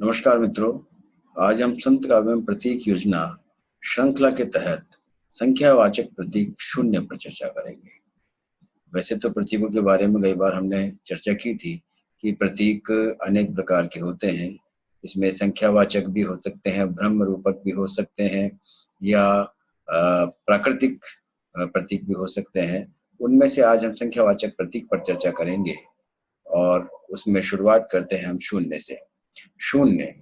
नमस्कार मित्रों। आज हम संत काव्य में प्रतीक योजना श्रृंखला के तहत संख्यावाचक प्रतीक शून्य पर चर्चा करेंगे। वैसे तो प्रतीकों के बारे में कई बार हमने चर्चा की थी कि प्रतीक अनेक प्रकार के होते हैं। इसमें संख्यावाचक भी हो सकते हैं, ब्रह्म रूपक भी हो सकते हैं, या प्राकृतिक प्रतीक भी हो सकते हैं। उनमें से आज हम संख्यावाचक प्रतीक पर चर्चा करेंगे और उसमें शुरुआत करते हैं हम शून्य से। शून्य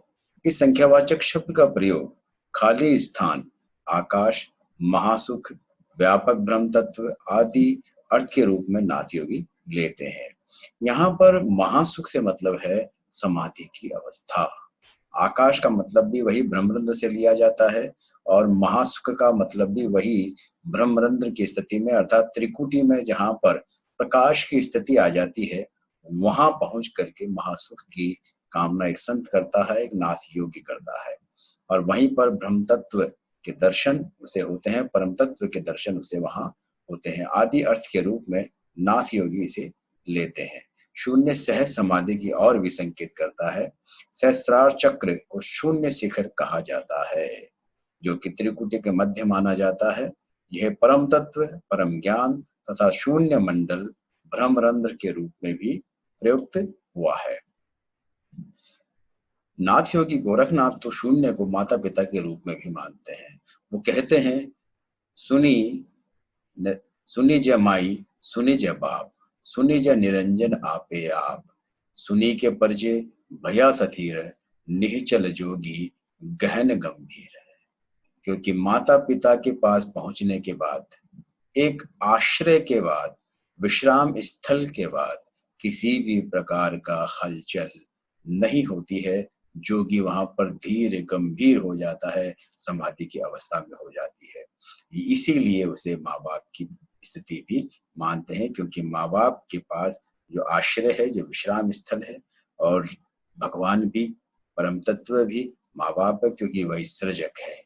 इस संख्यावाचक शब्द का प्रयोग खाली स्थान, आकाश, महासुख, व्यापक ब्रह्म तत्व आदि अर्थ के रूप में नाथयोगी लेते हैं। यहाँ पर महासुख से मतलब है समाधि की अवस्था। आकाश का मतलब भी वही ब्रह्मरंध्र से लिया जाता है और महासुख का मतलब भी वही ब्रह्मरंध्र की स्थिति में अर्थात त्रिकुटी में जहाँ पर प्रकाश की स्थिति आ जाती है, वहां पहुंच करके महासुख की कामना एक संत करता है, एक नाथ योगी करता है। और वहीं पर ब्रह्म तत्व के दर्शन उसे होते हैं, परम तत्व के दर्शन उसे वहां होते हैं। आदि अर्थ के रूप में नाथ योगी इसे लेते हैं। शून्य सहज समाधि की और भी संकेत करता है। सहस्रार चक्र को शून्य शिखर कहा जाता है, जो कि त्रिकुटी के मध्य माना जाता है। यह परम तत्व, परम ज्ञान तथा शून्य मंडल ब्रह्मरंध्र के रूप में भी प्रयुक्त हुआ है। नाथ योगी गोरखनाथ तो शून्य को माता पिता के रूप में भी मानते हैं। वो कहते हैं, सुनी सुनी जय माई, सुनी जय बाप, सुनी जय निरंजन आपे आप, सुनी के परजे भया सथीर, निश्चल जोगी गहन गंभीर। क्योंकि माता पिता के पास पहुंचने के बाद, एक आश्रय के बाद, विश्राम स्थल के बाद किसी भी प्रकार का हलचल नहीं होती है। जोगी वहां पर धीर गंभीर हो जाता है, समाधि की अवस्था में हो जाती है। इसीलिए उसे माँ बाप की स्थिति भी मानते हैं, क्योंकि माँ बाप के पास जो आश्रय है, जो विश्राम स्थल है, और भगवान भी, परम तत्व भी माँ बाप है, क्योंकि वही सृजक है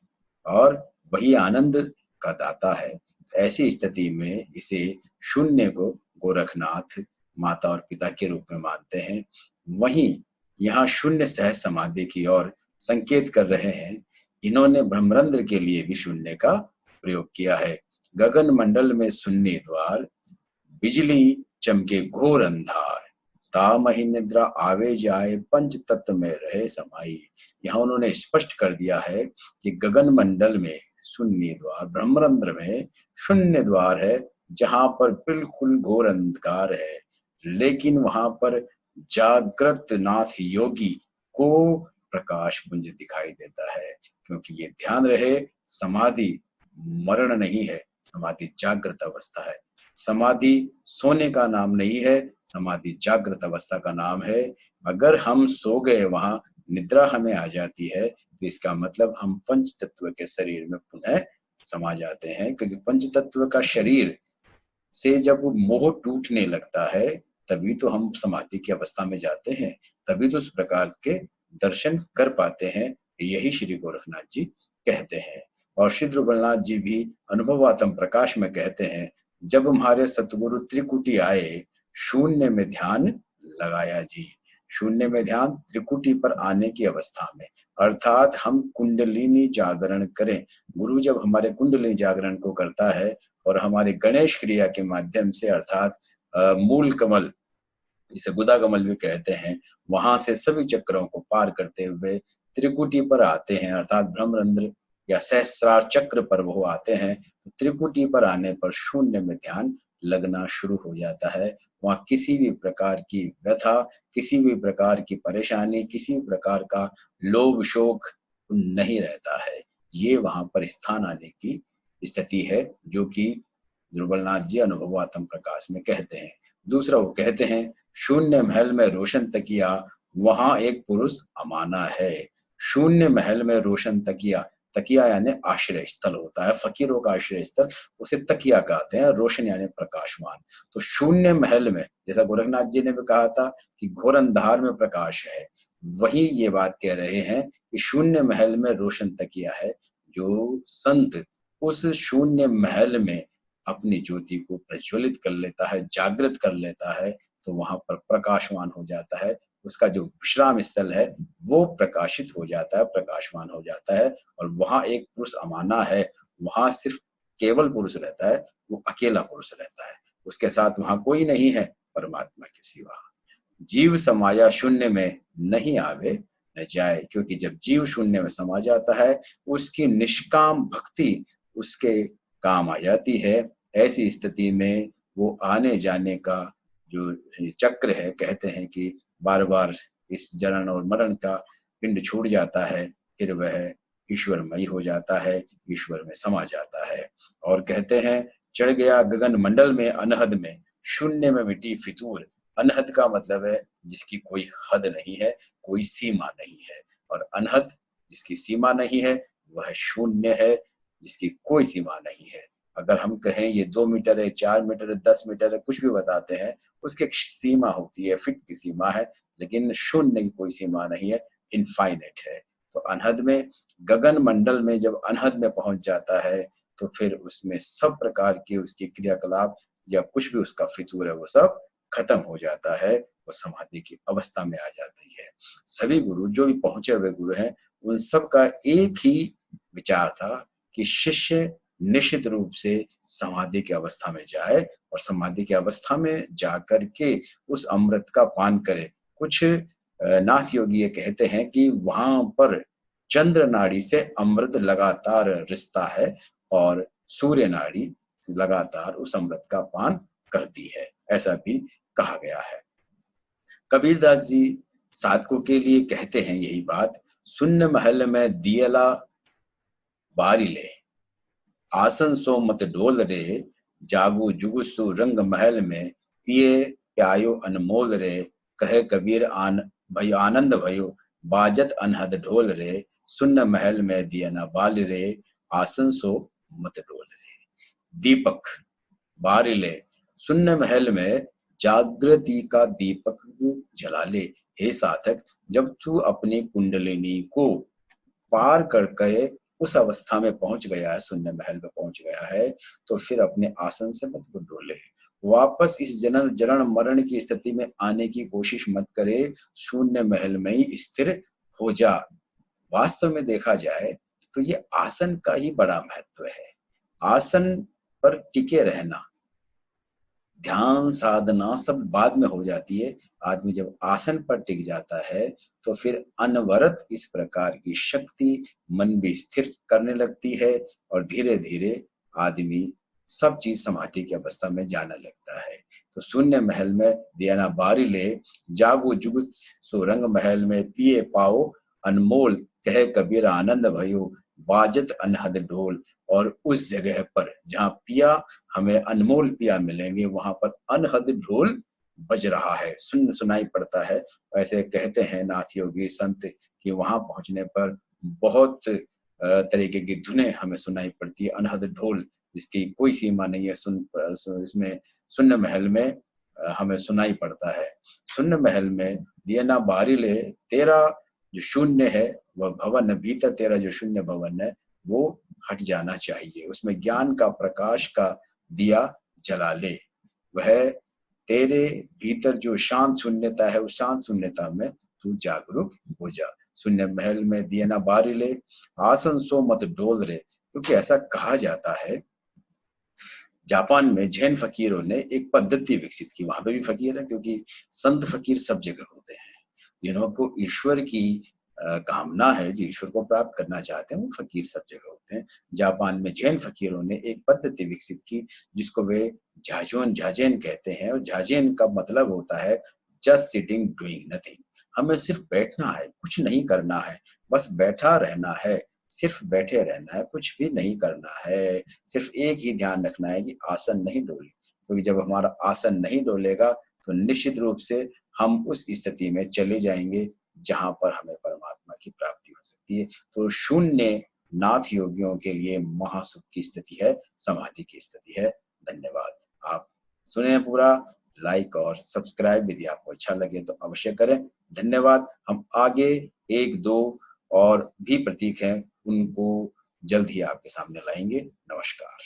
और वही आनंद का दाता है। ऐसी स्थिति में इसे शून्य को गोरखनाथ माता और पिता के रूप में मानते हैं। वहीं यहाँ शून्य सहज समाधि की ओर संकेत कर रहे हैं। इन्होंने ब्रह्मरंध्र के लिए भी शून्य का प्रयोग किया है। गगन मंडल में शून्य द्वार, बिजली चमके घोर अंधार, तामहि निद्रा आवे जाए, पंच तत्व में रहे समाई। यहाँ उन्होंने स्पष्ट कर दिया है कि गगन मंडल में शून्य द्वार, ब्रह्मरंध्र में शून्य द्वार है, जहां पर बिल्कुल घोर अंधकार है, लेकिन वहां पर जागृत नाथ योगी को प्रकाश पुंज दिखाई देता है। क्योंकि ये ध्यान रहे, समाधि मरण नहीं है, समाधि जागृत अवस्था है। समाधि सोने का नाम नहीं है, समाधि जागृत अवस्था का नाम है। अगर हम सो गए, वहां निद्रा हमें आ जाती है, तो इसका मतलब हम पंच तत्व के शरीर में पुनः समा जाते हैं। क्योंकि पंच तत्व का शरीर से जब मोह टूटने लगता है, तभी तो हम समाधि की अवस्था में जाते हैं, तभी तो उस प्रकार के दर्शन कर पाते हैं। यही श्री गोरखनाथ जी कहते हैं। और श्री ध्रुवनाथ जी भी अनुभवात्म प्रकाश में कहते हैं, जब हमारे सतगुरु त्रिकुटी आए, शून्य में ध्यान लगाया जी। शून्य में ध्यान त्रिकुटी पर आने की अवस्था में, अर्थात हम कुंडलिनी जागरण करें। गुरु जब हमारे कुंडलिनी जागरण को करता है और हमारे गणेश क्रिया के माध्यम से, अर्थात मूल कमल, जिसे गुदा कमल भी कहते हैं, वहां से सभी चक्रों को पार करते हुए त्रिकुटी पर आते हैं, अर्थात ब्रह्मरंध्र या सहस्रार चक्र पर वो आते हैं। तो त्रिकुटी पर आने पर शून्य में ध्यान लगना शुरू हो जाता है। वहां किसी भी प्रकार की व्यथा, किसी भी प्रकार की परेशानी, किसी भी प्रकार का लोभ शोक नहीं रहता है। ये वहां पर स्थान आने की स्थिति है, जो कि ध्रुवनाथ जी अनुभवात्म प्रकाश में कहते हैं। दूसरा वो कहते हैं, शून्य महल में रोशन तकिया, वहां एक पुरुष अमाना है। शून्य महल में रोशन तकिया, तकिया यानी आश्रय स्थल होता है, फकीरों का आश्रय स्थल, उसे तकिया कहते हैं। रोशन यानी प्रकाशवान। तो शून्य महल में, जैसा गोरखनाथ जी ने भी कहा था कि घोर अंधार में प्रकाश है, वही ये बात कह रहे हैं कि शून्य महल में रोशन तकिया है। जो संत उस शून्य महल में अपनी ज्योति को प्रज्वलित कर लेता है, जागृत कर लेता है, तो वहां पर प्रकाशवान हो जाता है, उसका जो विश्राम स्थल है वो प्रकाशित हो जाता है, प्रकाशमान हो जाता है, और वहां एक पुरुष अमाना है, वहां सिर्फ केवल पुरुष रहता है, वो अकेला पुरुष रहता है, उसके साथ वहां कोई नहीं है परमात्मा के सिवा। जीव समाया शून्य में नहीं आवे न जाए, क्योंकि जब जीव शून्य में समा जाता है उसकी निष्काम भक्ति उसके काम आ जाती है। ऐसी स्थिति में वो आने जाने का जो चक्र है, कहते हैं कि बार बार इस जन्म और मरण का पिंड छूट जाता है, फिर वह ईश्वरमयी हो जाता है, ईश्वर में समा जाता है। और कहते हैं, चढ़ गया गगन मंडल में अनहद में, शून्य में मिटी फितूर। अनहद का मतलब है जिसकी कोई हद नहीं है, कोई सीमा नहीं है, और अनहद जिसकी सीमा नहीं है वह शून्य है, जिसकी कोई सीमा नहीं है। अगर हम कहें ये 2 मीटर है, 4 मीटर है, 10 मीटर है, कुछ भी बताते हैं, उसकी एक सीमा होती है, फिट की सीमा है, लेकिन शून्य की कोई सीमा नहीं है, इनफाइनाइट है। तो अनहद में, गगन मंडल में जब अनहद में पहुंच जाता है तो फिर उसमें सब प्रकार की उसकी क्रियाकलाप या कुछ भी उसका फितूर है वो सब खत्म हो जाता है, वो समाधि की अवस्था में आ जाती है। सभी गुरु जो भी पहुंचे हुए गुरु हैं, उन सब का एक ही विचार था कि शिष्य निश्चित रूप से समाधि की अवस्था में जाए, और समाधि की अवस्था में जाकर के उस अमृत का पान करे। कुछ नाथ योगी ये कहते हैं कि वहां पर चंद्र नाड़ी से अमृत लगातार रिश्ता है, और सूर्य नाड़ी लगातार उस अमृत का पान करती है, ऐसा भी कहा गया है। कबीरदास जी साधकों के लिए कहते हैं यही बात, शून्य महल में दियला बारी ले, आसन सो मत डोल रे, जागो जुगुसु रंग महल में, पिए प्यायो अनमोल रे, कहे कबीर भयो आनंद भयो, बाजत अनहद ढोल रे, शून्य महल में दिया न बाल रे, आसन सो मत डोल रे। दीपक बारिले, शून्य महल में जागृति का दीपक जला ले। हे साधक, जब तू अपनी कुंडलिनी को पार करके उस अवस्था में पहुंच गया है, शून्य महल में पहुंच गया है, तो फिर अपने आसन से मत डोले, वापस इस जन्म जरण मरण की स्थिति में आने की कोशिश मत करे, शून्य महल में ही स्थिर हो जा। वास्तव में देखा जाए तो ये आसन का ही बड़ा महत्व है। आसन पर टिके रहना, ध्यान साधना सब बाद में हो जाती है। आदमी जब आसन पर टिक जाता है तो फिर अनवरत इस प्रकार की शक्ति मन भी स्थिर करने लगती है, और धीरे धीरे आदमी सब चीज समाधि की अवस्था में जाने लगता है। तो शून्य महल में दिया ना बारी ले, जागो जुगुत सो रंग महल में, पिए पाओ अनमोल, कहे कबीर आनंद भयो, बाजत अनहद ढोल। और उस जगह पर जहाँ पिया, हमें अनमोल पिया मिलेंगे, वहां पर अनहद ढोल बज रहा है, सुनाई पड़ता है। ऐसे कहते हैं नाथ योगी संत कि वहां पहुंचने पर बहुत तरीके की धुनें हमें सुनाई पड़ती है, अनहद ढोल जिसकी कोई सीमा नहीं है, इसमें शून्य महल में हमें सुनाई पड़ता है। शून्य महल में दिया ना बारी ले, तेरा जो शून्य है वह भवन, भीतर तेरा जो शून्य भवन है वो हट जाना चाहिए, उसमें ज्ञान का प्रकाश का दिया जला ले। वह तेरे भीतर जो शांत शून्यता है, उस शांत शून्यता में तू जागरूक हो जा। शून्य महल में दिया ना बारी ले, आसन सो मत डोल रे। क्योंकि ऐसा कहा जाता है, जापान में जैन फकीरों ने एक पद्धति विकसित की, वहां पे भी फकीर है क्योंकि संत फकीर सब जगह होते हैं। जिनको ईश्वर की कामना है, जो ईश्वर को प्राप्त करना चाहते हैं, वो फकीर सब जगह होते हैं। जापान में जैन फकीरों ने एक पद्धति विकसित की जिसको वे झाजेन कहते हैं, और झाजेन का मतलब होता है जस्ट सिटिंग डूइंग नथिंग। हमें सिर्फ बैठना है, कुछ नहीं करना है, बस बैठा रहना है, सिर्फ बैठे रहना है, कुछ भी नहीं करना है। सिर्फ एक ही ध्यान रखना है कि आसन नहीं डोले, क्योंकि जब हमारा आसन नहीं डोलेगा तो निश्चित रूप से हम उस स्थिति में चले जाएंगे जहां पर हमें परमात्मा की प्राप्ति हो सकती है। तो शून्य नाथ योगियों के लिए महासुख की स्थिति है, समाधि की स्थिति है। धन्यवाद। आप सुने पूरा, लाइक और सब्सक्राइब यदि आपको अच्छा लगे तो अवश्य करें। धन्यवाद। हम आगे 1-2 और भी प्रतीक हैं, उनको जल्द ही आपके सामने लाएंगे। नमस्कार।